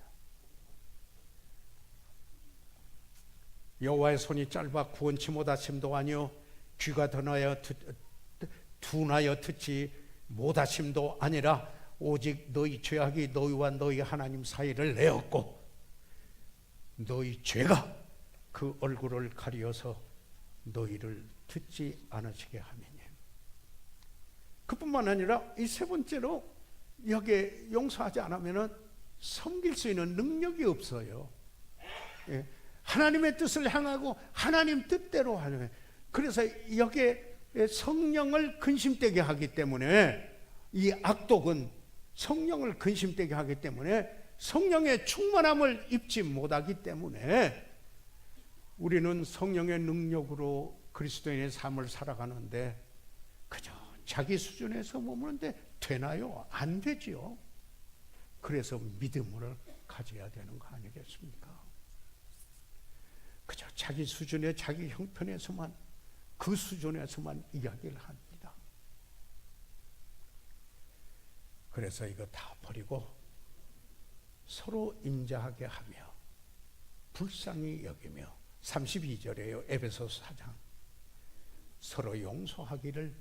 여호와의 손이 짧아 구원치 못하심도 아니요 귀가 둔하여 듣지 못하심도 아니라 오직 너희 죄악이 너희와 너희 하나님 사이를 내었고 너희 죄가 그 얼굴을 가리어서 너희를 듣지 않으시게 하느니. 그뿐만 아니라 이 세 번째로 여기에 용서하지 않으면 섬길 수 있는 능력이 없어요. 예. 하나님의 뜻을 향하고 하나님 뜻대로 하는. 그래서 여기에 성령을 근심되게 하기 때문에, 이 악독은 성령을 근심되게 하기 때문에 성령의 충만함을 입지 못하기 때문에 우리는 성령의 능력으로 그리스도인의 삶을 살아가는데 그저 자기 수준에서 머무는데 되나요? 안 되지요. 그래서 믿음을 가져야 되는 거 아니겠습니까? 그저 자기 수준의 자기 형편에서만, 그 수준에서만 이야기를 합니다. 그래서 이거 다 버리고 서로 인자하게 하며 불쌍히 여기며, 32절에요 에베소서 4장, 서로 용서하기를,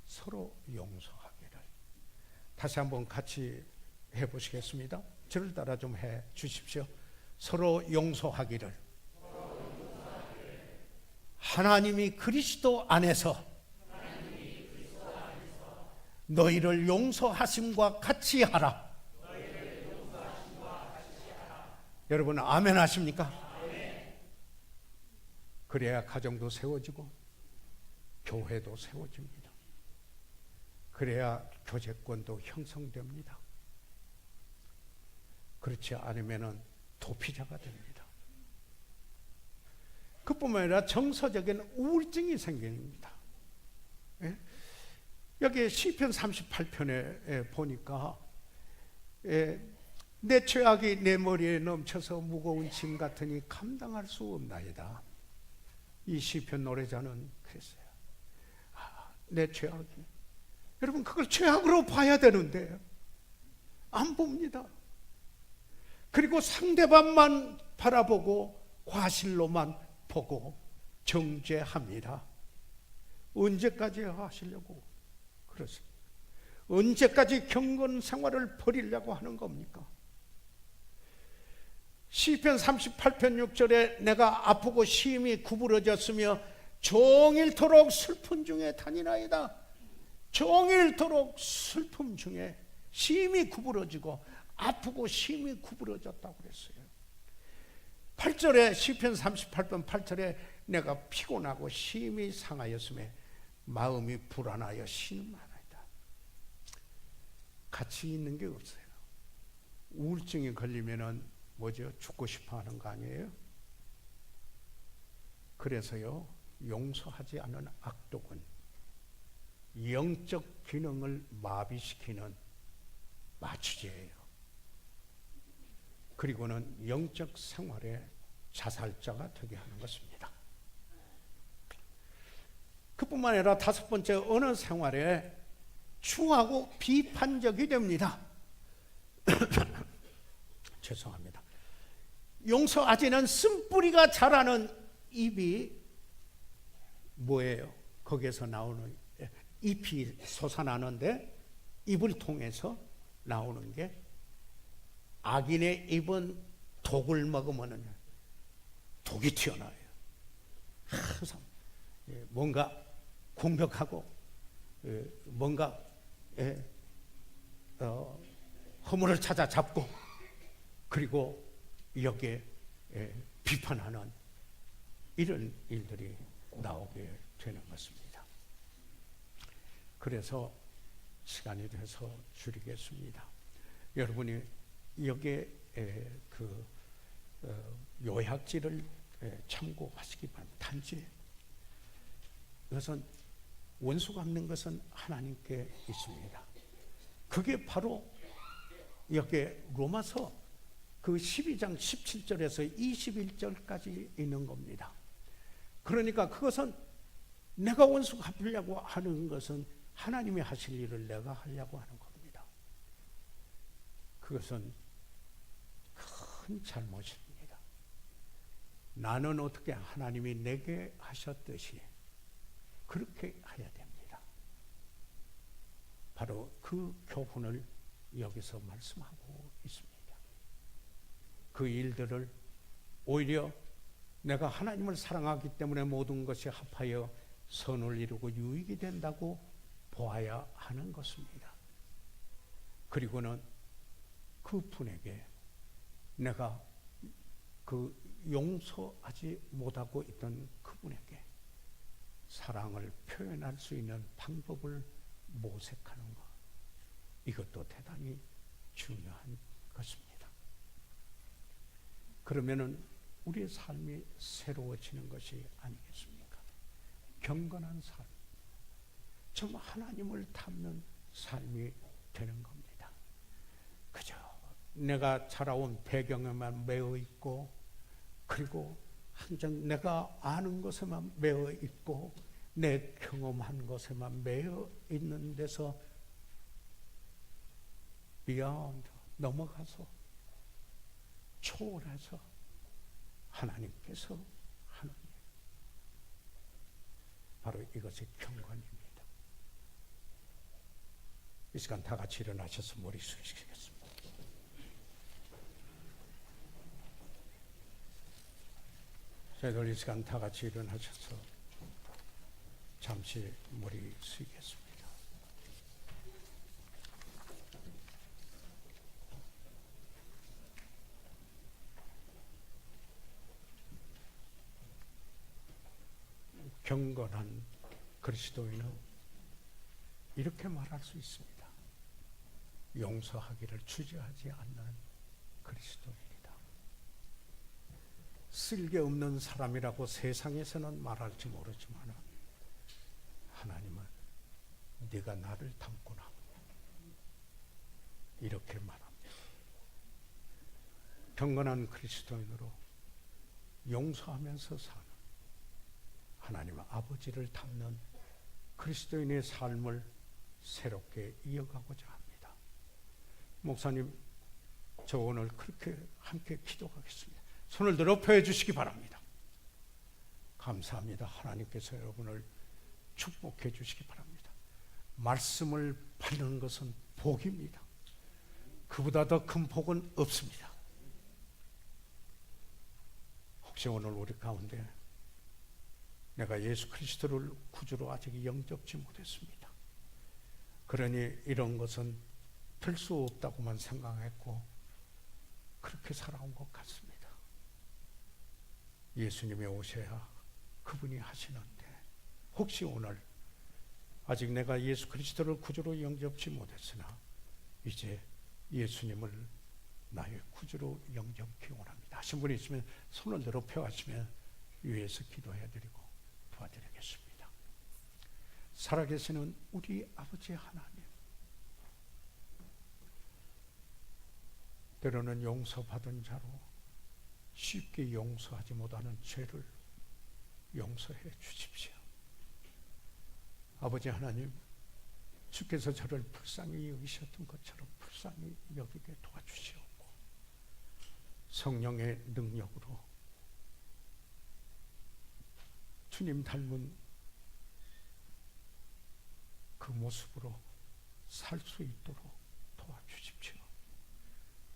서로 용서하기를. 다시 한번 같이 해보시겠습니다. 저를 따라 좀 해 주십시오. 서로 용서하기를. 하나님이 그리스도 안에서 너희를 용서하심과 같이 하라. 여러분 아멘 하십니까? 그래야 가정도 세워지고 교회도 세워집니다. 그래야 교제권도 형성됩니다. 그렇지 않으면 도피자가 됩니다. 그뿐만 아니라 정서적인 우울증이 생깁니다. 예? 여기 시편 38편에 보니까 내 죄악이 내 머리에 넘쳐서 무거운 짐 같으니 감당할 수 없나이다. 이 시편 노래자는 그랬어요. 내 죄악이. 여러분 그걸 죄악으로 봐야 되는데 안 봅니다. 그리고 상대방만 바라보고 과실로만 보고 정죄합니다. 언제까지 하시려고 그렇습니까? 언제까지 경건 생활을 버리려고 하는 겁니까? 시편 38편 6절에 내가 아프고 심히 구부러졌으며 종일토록 슬픔 중에 다니나이다. 종일토록 슬픔 중에 심히 구부러지고 아프고 심히 구부러졌다고 그랬어요. 8절에 시편 38편 8절에 내가 피곤하고 심히 상하였음에 마음이 불안하여 신음하나이다. 같이 있는 게 없어요. 우울증이 걸리면은 뭐죠? 죽고 싶어 하는 거 아니에요? 그래서요, 용서하지 않은 악독은 영적 기능을 마비시키는 마취제예요. 그리고는 영적 생활의 자살자가 되게 하는 것입니다. 그뿐만 아니라 다섯 번째, 언어 생활에 추하고 비판적이 됩니다. 죄송합니다. 용서하지는 쓴뿌리가 자라는 입이 뭐예요? 거기에서 나오는 잎이 솟아나는데 입을 통해서 나오는 게, 악인의 입은 독을 먹으면 독이 튀어나와요. 항상 뭔가 공격하고 뭔가 허물을 찾아 잡고, 그리고 여기에 비판하는 이런 일들이 나오게 되는 것입니다. 그래서 시간이 돼서 줄이겠습니다. 여러분이 여기에 그 요약지를 참고하시기 바랍니다. 단지 이것은 원수 갚는 것은 하나님께 있습니다. 그게 바로 여기 로마서 그 12장 17절에서 21절까지 있는 겁니다. 그러니까 그것은 내가 원수 갚으려고 하는 것은 하나님이 하실 일을 내가 하려고 하는 겁니다. 그것은 큰 잘못입니다. 나는 어떻게 하나님이 내게 하셨듯이 그렇게 해야 됩니다. 바로 그 교훈을 여기서 말씀하고 있습니다. 그 일들을 오히려 내가 하나님을 사랑하기 때문에 모든 것이 합하여 선을 이루고 유익이 된다고 보아야 하는 것입니다. 그리고는 그 분에게 내가 그 용서하지 못하고 있던 그분에게 사랑을 표현할 수 있는 방법을 모색하는 것, 이것도 대단히 중요한 것입니다. 그러면은 우리의 삶이 새로워지는 것이 아니겠습니까? 경건한 삶, 정말 하나님을 닮는 삶이 되는 겁니다. 그저 내가 자라온 배경에만 매여 있고, 그리고 항상 내가 아는 것에만 매여 있고, 내 경험한 것에만 매여 있는 데서 beyond, 넘어가서 초월해서 하나님께서 하는 일, 바로 이것이 경건입니다. 이 시간 다 같이 일어나셔서 머리 숙이시겠습니다. 저희들 이 시간 다 같이 일어나셔서 잠시 머리 숙이겠습니다. 경건한 그리스도인은 이렇게 말할 수 있습니다. 용서하기를 주저하지 않는 그리스도인이다. 쓸데없는 사람이라고 세상에서는 말할지 모르지만 하나님은 네가 나를 닮구나, 이렇게 말합니다. 경건한 그리스도인으로 용서하면서 사는 하나님 아버지를 닮는 그리스도인의 삶을 새롭게 이어가고자 합니다. 목사님, 저 오늘 그렇게 함께 기도하겠습니다. 손을 들어 펴 주시기 바랍니다. 감사합니다. 하나님께서 여러분을 축복해 주시기 바랍니다. 말씀을 받는 것은 복입니다. 그보다 더 큰 복은 없습니다. 혹시 오늘 우리 가운데 내가 예수 그리스도를 구주로 아직 영접지 못했습니다. 그러니 이런 것은 될 수 없다고만 생각했고 그렇게 살아온 것 같습니다. 예수님이 오셔야 그분이 하시는데, 혹시 오늘 아직 내가 예수 그리스도를 구주로 영접지 못했으나 이제 예수님을 나의 구주로 영접하기 원합니다 하신 분이 있으면 손을 들어 펴 하시면 위해서 기도해드리고 도와드리겠습니다. 살아계시는 우리 아버지 하나님, 때로는 용서받은 자로 쉽게 용서하지 못하는 죄를 용서해 주십시오. 아버지 하나님, 주께서 저를 불쌍히 여기셨던 것처럼 불쌍히 여기게 도와주시옵고, 성령의 능력으로 주님 닮은 그 모습으로 살 수 있도록 도와주십시오.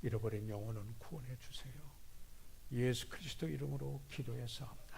잃어버린 영혼은 구원해 주세요. 예수 그리스도 이름으로 기도해서 합니다.